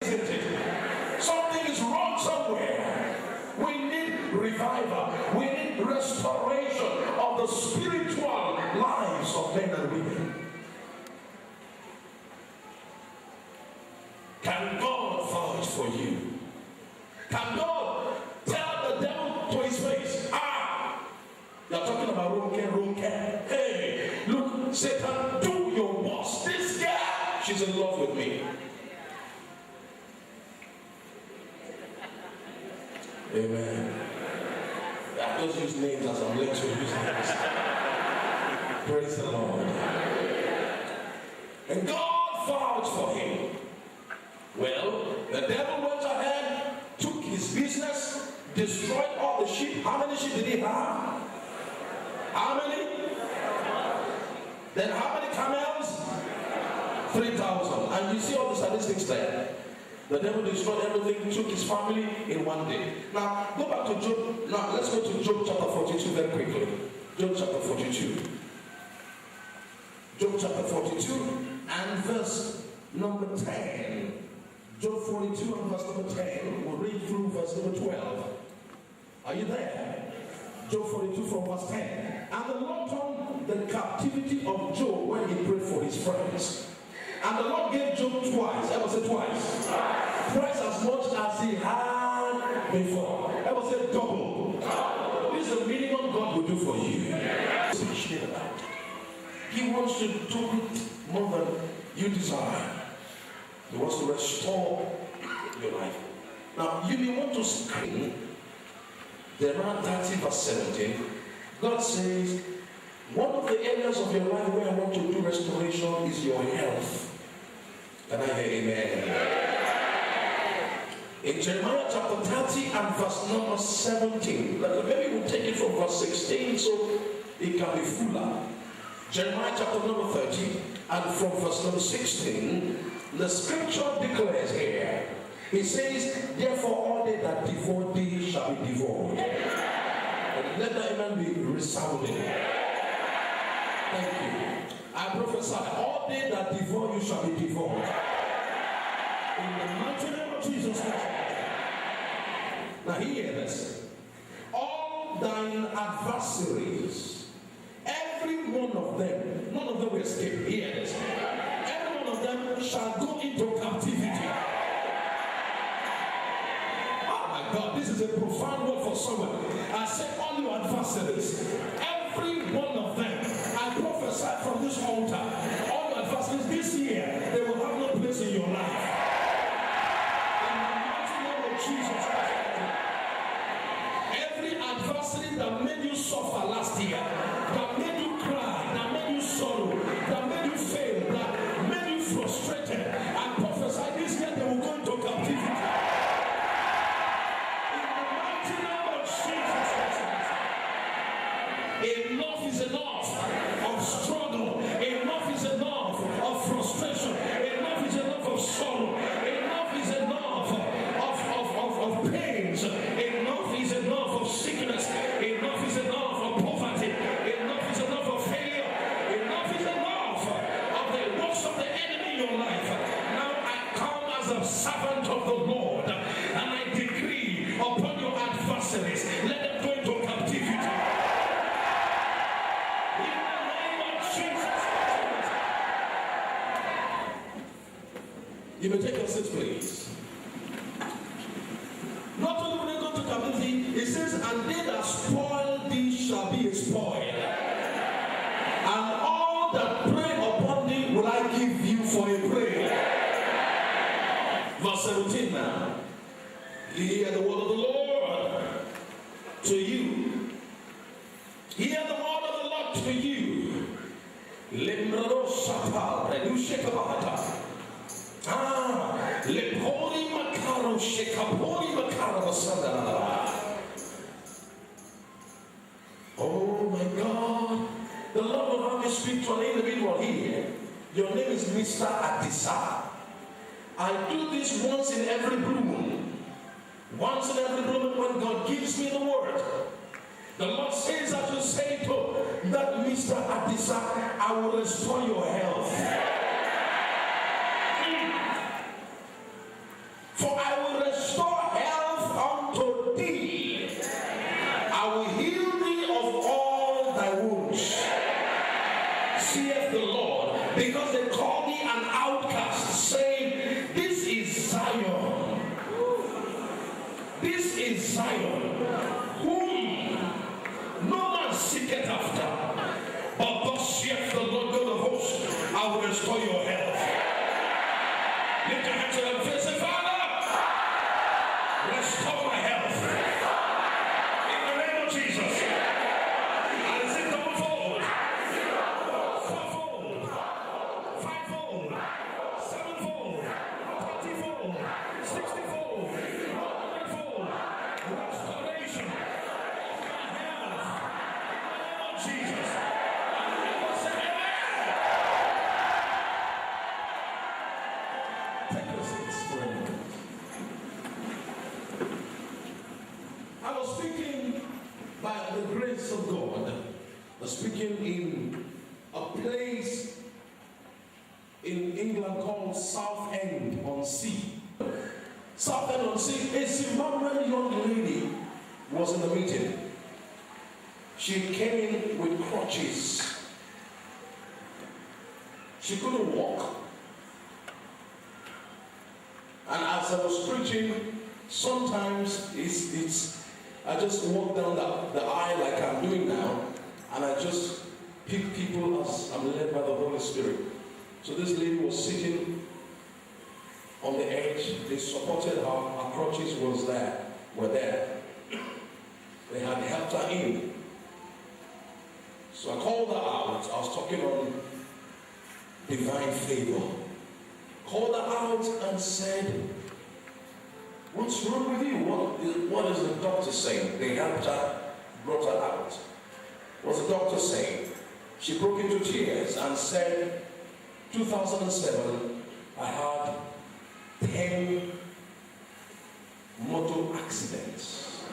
isn't it? Something is wrong somewhere. We need revival. We need restoration of the spiritual lives of men and women. Can God vouch for you? Can God tell the devil to his face, you're talking about Ronke. Hey, look, Satan, do your worst. This girl, she's in love with me. Amen. I just use names as I'm led to use names. Praise the Lord. And God vouched for him. Well, the devil went ahead, took his business, destroyed all the sheep. How many sheep did he have? How many? Then how many camels? 3,000. And you see all the statistics there. The devil destroyed everything, took his family in one day. Now, go back to Job. Now, let's go to Job chapter 42 very quickly. Job chapter 42. Job chapter 42 and verse number 10. Job 42 and verse number 10. We'll read through verse number 12. Are you there? Job 42 from verse 10. And the Lord turned the captivity of Job when he prayed for his friends. And the Lord gave Job twice. Ever say twice? Twice as much as he had before. Ever say double? This is the minimum God will do for you. He wants to do it more than you desire. He wants to restore your life. Now, you may want to scream. Jeremiah 30 verse 17. God says, one of the areas of your life where I want to do restoration is your health. Can I hear amen? In Jeremiah chapter 30 and verse number 17, maybe we'll take it from verse 16 so it can be fuller. Jeremiah chapter number 30 and from verse number 16, the scripture declares here, it says, therefore all they that devour thee shall be devoured. And let that amen be resounding. Thank you. I prophesy, all they that devour you shall be devoured. In the mighty name of Jesus Christ. Now hear this. All thine adversaries, every one of them, none of them will escape. Hear this. Every one of them shall go into captivity. Oh my God, this is a profound word for someone. I said all your adversaries, every one of them. I prophesy from this altar, all your adversaries this year, they will have no place in your life. In the mighty name of Jesus Christ. Every adversary that made you suffer last year, that made you cry, that made you sorrow, that made you fail, that made you frustrated, I prophesy this year they will go into captivity. In the mighty name of Jesus Christ. Enough is enough of struggle. Enough is enough of frustration. Enough is enough of sorrow. Enough is enough of pains. Enough is enough of sickness. Enough is enough of poverty. Enough is enough of failure. Enough is enough of the works of the enemy in your life. Now I come as a servant of the Lord and I decree upon your adversaries, let them go into captivity. You may take your seats, please. Not only will they go to captivity, it says, and they that spoil thee shall be a spoil. And all that prey upon thee will I give you for a prey. Verse 17 now. Hear the word of the Lord to you. Hear the word of the Lord to you. Oh my God. The Lord will have me speak to an individual here. Your name is Mr. Adisa. I do this once in every blue moon. Once in every blue moon when God gives me the word. The Lord says I should say to that Mr. Adisa, I will restore your health. For I will restore health unto thee. I will heal thee of all thy wounds, saith the Lord, because they call thee an outcast, saying, This is Zion. This is Zion, whom no man seeketh after. But thus saith the Lord God of hosts, I will restore your health. Lift your hands to the face and Father, restore my health. In the name of Jesus. And is it double-fold? Fourfold? Fivefold? Sevenfold? 20-fold? 60-fold? 100-fold? Restoration of my health. In the name of Jesus. Take your seats for a moment. I was speaking by the grace of God. I was speaking in a place in England called Southend-on-Sea. Southend-on-Sea, a Zimbabwean young lady was in the meeting. She came in with crutches. She couldn't walk. And as I was preaching, sometimes I just walk down the aisle like I'm doing now, and I just pick people as I'm led by the Holy Spirit. So this lady was sitting on the edge. They supported her. Her crutches were there. They had helped her in. So I called her out. I was talking on divine favor. Called her out and said, What's wrong with you? What is the doctor saying? They helped her, brought her out. What's the doctor saying? She broke into tears and said, 2007, I had 10 motor accidents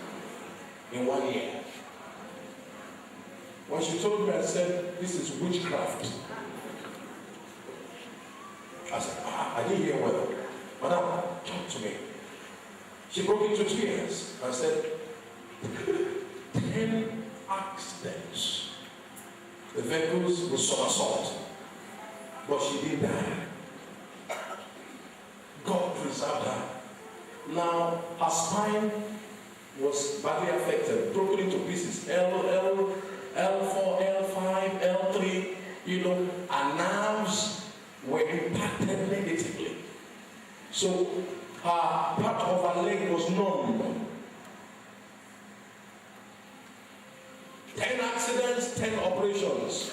in 1 year. When she told me, I said, this is witchcraft. I said, I didn't hear well. Madam, talk to me. She broke into tears. I said, 10 accidents. The vehicles were somersault, but she didn't die. God preserved her. Now, her spine was badly affected, broken into pieces. L4, L5, L3, her nerves were impacted negatively. So her part of her leg was numb. 10 accidents, 10 operations.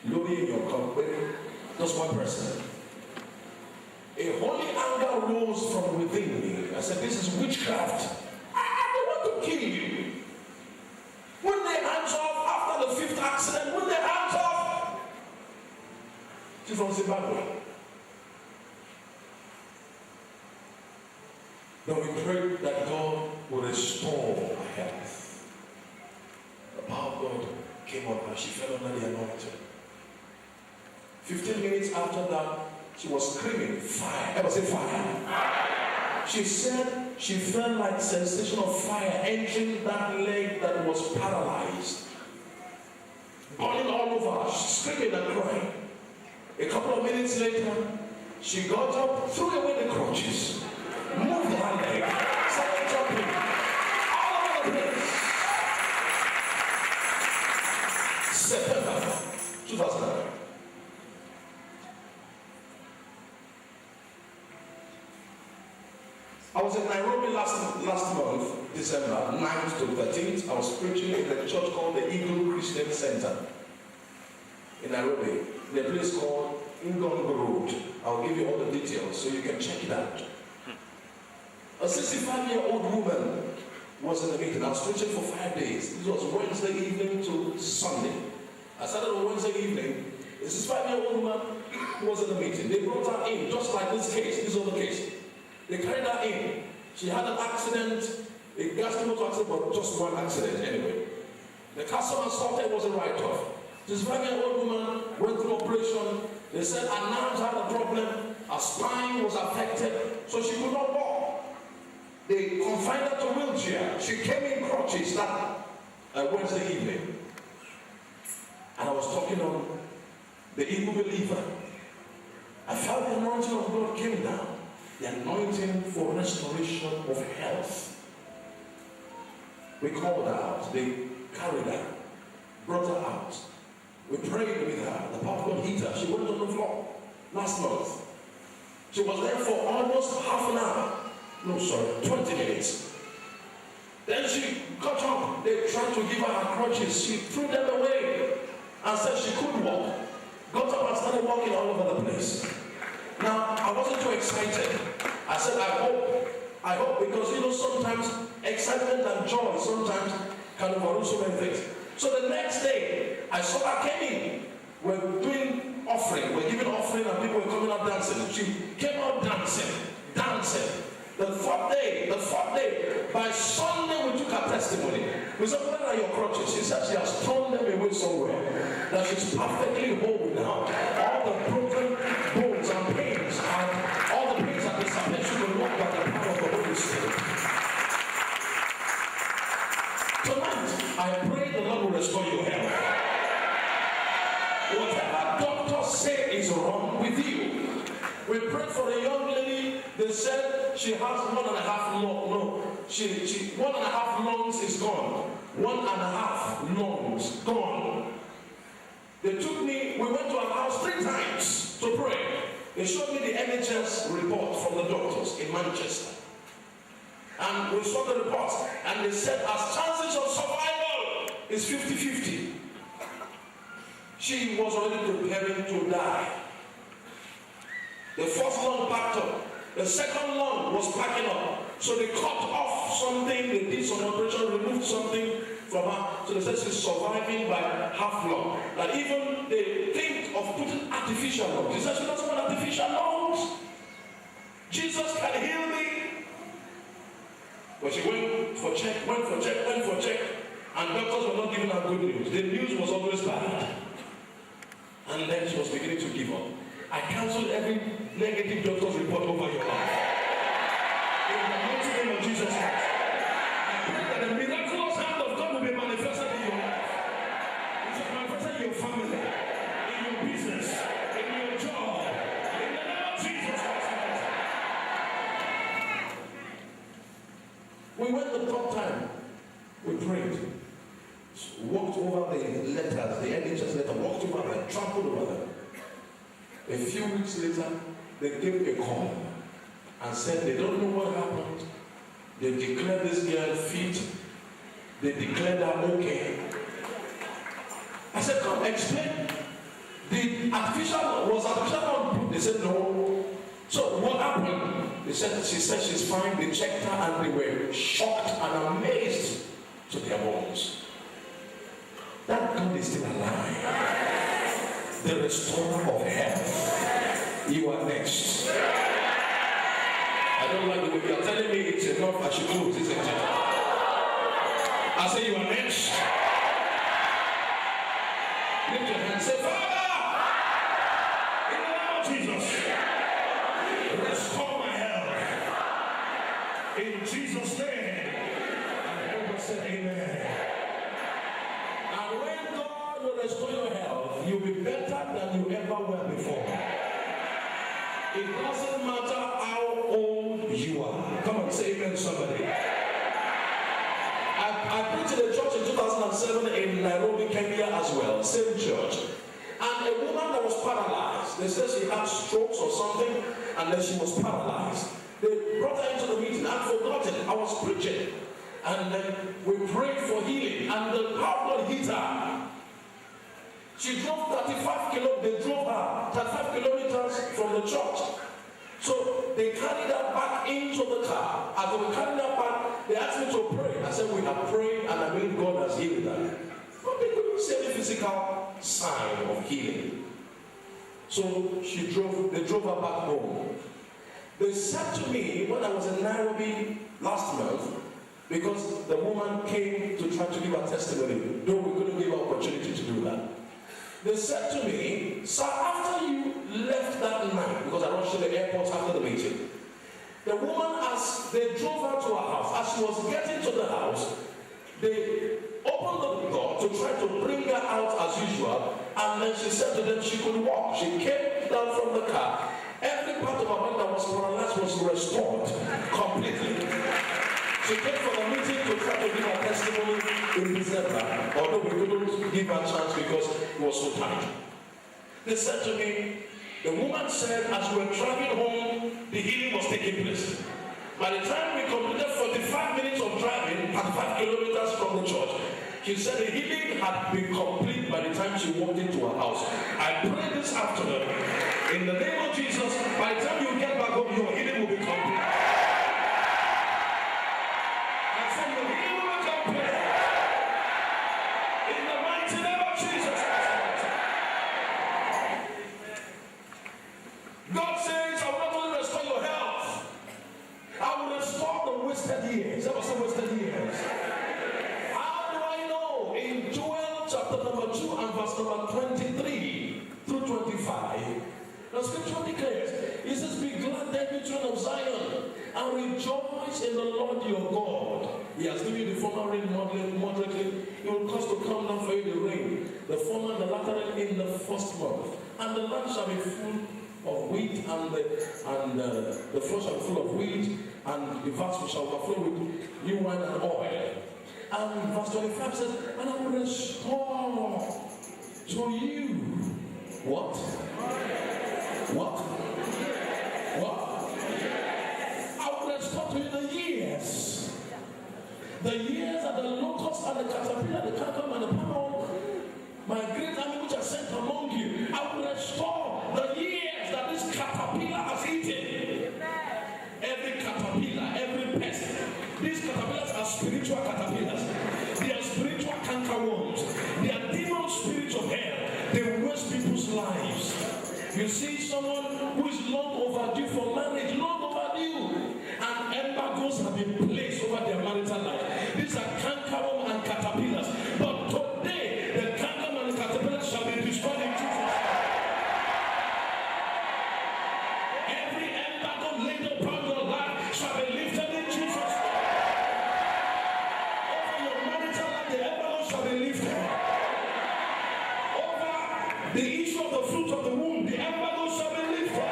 Lori in your company, just one person. A holy anger rose from within me. I said, this is witchcraft. I want to kill you. When their hands off after the 5th accident, when their hands off. She's from Zimbabwe. Now we pray that God will restore her health. The power of God came on her. She fell under the anointing. 15 minutes after that, she was screaming, fire. Ever say fire? She said she felt like sensation of fire entering that leg that was paralyzed. Burning all over her, screaming and crying. A couple of minutes later, she got up, threw away the crutches, moved her leg, started jumping all over the place. September 2009. I was in Nairobi last month, December 9th to 13th. I was preaching in a church called the Eagle Christian Center in Nairobi, in a place called Ngongo Road. I'll give you all the details so you can check it out. A 65-year-old woman was in the meeting. I was preaching for 5 days. This was Wednesday evening to Sunday. I started on Wednesday evening. A 65-year-old woman was in the meeting. They brought her in, just like this case, this other case. They carried her in. She had an accident, a gastromotor accident, but just one accident anyway. The customer thought it was a write-off. This 5-year-old woman went through operation. They said her nerves had a problem. her spine was affected, so she could not walk. They confined her to a wheelchair. She came in crutches that Wednesday evening. And I was talking on the evil believer. I felt the anointing of God came down. The anointing for restoration of health. We called her out. They carried her, brought her out. We prayed with her. The power of God hit her. She went on the floor last month. She was there for almost half an hour. No, sorry, 20 minutes. Then she got up. They tried to give her her crutches. She threw them away and said she could walk. Got up and started walking all over the place. Now, I wasn't too excited. I said, I hope, because sometimes excitement and joy sometimes can overrule so many things. So the next day, I saw her came in. We're doing offering. We're giving offering and people were coming out dancing. She came out dancing. The fourth day, by Sunday we took her testimony. We said, where are your crutches? She said she has thrown them away somewhere. That she's perfectly whole now. All the broken bones and pains and all the pains that disappeared, she will walk by the power of the Holy Spirit. Tonight, I pray the Lord will restore your health. Whatever doctors say is wrong with you. We prayed for a young lady. They said she has 1.5 lungs. She 1.5 lungs is gone. 1.5 lungs gone. They took me. We went to her house 3 times to pray. They showed me the NHS report from the doctors in Manchester. And we saw the report, and they said as chances of survival is 50-50. She was already preparing to die. The first lung packed up. The second lung was packing up. So they cut off something, they did some operation, removed something from her. So they said she's surviving by half lung. That even they think of putting artificial lungs. She said she doesn't want artificial lungs. Jesus can heal me. But she went for check, and doctors were not giving her good news. The news was always bad. And then she was beginning to give up. I cancelled every negative doctor's report over your life. In the mighty name of Jesus Christ. I pray that the miraculous hand of God will be manifested in your life. It will be manifested in your family, in your business, in your job, in the name of Jesus Christ. We went the third time. We prayed. Walked over the letters, the NHS letter, walked over them, trampled over them. A few weeks later, they gave a call and said they don't know what happened. They declared this girl fit. They declared her okay. I said, come explain. The artificial one. They said no. So what happened? She said she's fine. They checked her and they were shocked and amazed to their bones. That God is still alive. The restorer of health. You are next. I don't like the way you are telling me it's enough. I should close, isn't it? I say you are next. Lift your hand. Say, Father, in the name of Jesus, restore my health. In Jesus' name. And everyone said, amen. And when God will restore your health, you'll be better than you ever were before. It doesn't matter how old you are. Come on, say amen, somebody. I preached in a church in 2007 in Nairobi, Kenya as well, same church. And a woman that was paralyzed, they said she had strokes or something, and then she was paralyzed. They brought her into the meeting and forgotten. I was preaching. And then we prayed for healing, and the power of God hit her. She drove 35 kilometers. They drove her 35 kilometers from the church. So they carried her back into the car. As they were carrying her back, they asked me to pray. I said, we have prayed, and I believe God has healed her. But they couldn't see any physical sign of healing. So they drove her back home. They said to me when I was in Nairobi last month, because the woman came to try to give her testimony, though we couldn't give her opportunity to do that. They said to me, sir, after you left that night, because I rushed to the airport after the meeting, the woman, as they drove her to her house, as she was getting to the house, they opened the door to try to bring her out as usual, and then she said to them she could walk. She came down from the car. Every part of her body that was paralyzed was restored completely. She came for the meeting to try to give her testimony in December, although we couldn't give her a chance because it was so tight. They said to me, the woman said as we were traveling home, the healing was taking place. By the time we completed 45 minutes of driving at 5 kilometers from the church, she said the healing had been complete by the time she walked into her house. I pray this afternoon, in the name of Jesus, by the time you get back home, your healing will be complete. I said your healing will be complete. In the mighty name of Jesus. God says, I will not only restore your health, I will restore the wasted years. That was the wasted years. How do I know? In Joel chapter number 2 and verse number 23 through 25, the scripture declares, it says, be glad, then, you children of Zion, and rejoice in the Lord your God. He has given you the former rain moderately. He will cause to come down for you the rain, the former and the latter rain in the first month. And the land shall be full of wheat, and the floor shall be full of wheat, and the vats shall overflow with new wine and oil. And verse 25 says, and I will restore to you what? What? What? I will restore to you the years. The years that the locust and the caterpillar, the cankerworm and the palmer, my great army which are sent among you, I will restore the years that this caterpillar has eaten. Every caterpillar, every pest. These caterpillars are spiritual caterpillars. They are spiritual cankerworms. They are demon spirits of hell. They waste people's lives. You see someone who is long overdue for marriage, long overdue, and embargoes have been placed over their marital life. These are cankerworm and caterpillars. But today, the cankerworm and caterpillars shall be destroyed in Jesus. Every embargo laid upon your life shall be lifted in Jesus. Over your marital life, the embargo shall be lifted. Over the issue of the fruit of the womb, the embargo shall be lifted.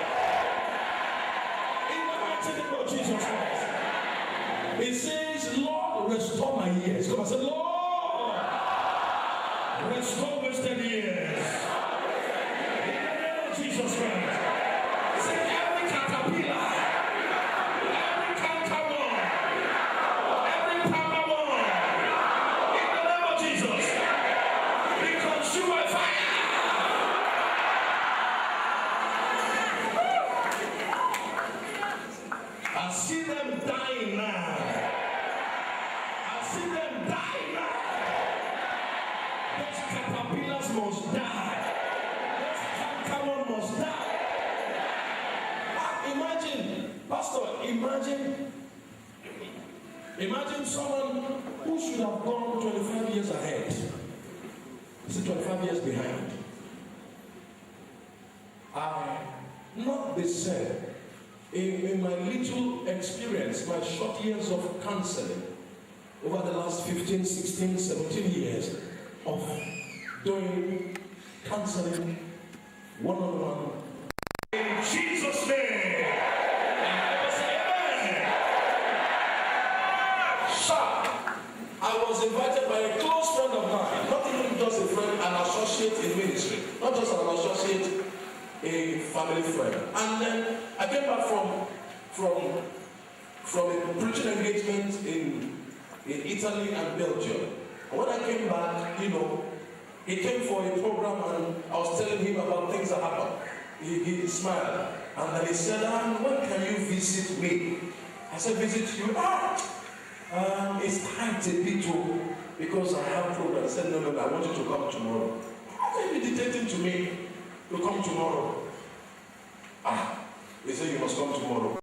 In the mighty name of Jesus Christ. It says, Lord, restore my years. Come on, say, Lord, restore wasted years. In the name of Jesus Christ. Say, every caterpillar, every cankerworm, every palmerworm, in the name of Jesus, be consumed by fire. I see them dying now. I see them dying now. Those caterpillars must die. Those cankerworms must die. Imagine, Pastor, imagine someone who should have gone 25 years ahead. Is 25 years behind? Not the same. In my little experience, my short years of counseling, over the last 15, 16, 17 years of doing counseling one-on-one. In Jesus' name. I was invited by a close friend of mine, not even just a friend, an associate in ministry, not just an associate, a family friend. And then I came back from a preaching engagement in Italy and Belgium. And when I came back, he came for a program and I was telling him about things that happened. He smiled and then he said, when can you visit me? I said, visit you? It's tight a bit too because I have programs. I said, no, I want you to come tomorrow. How can you be dictating to me to come tomorrow? He said, you must come tomorrow.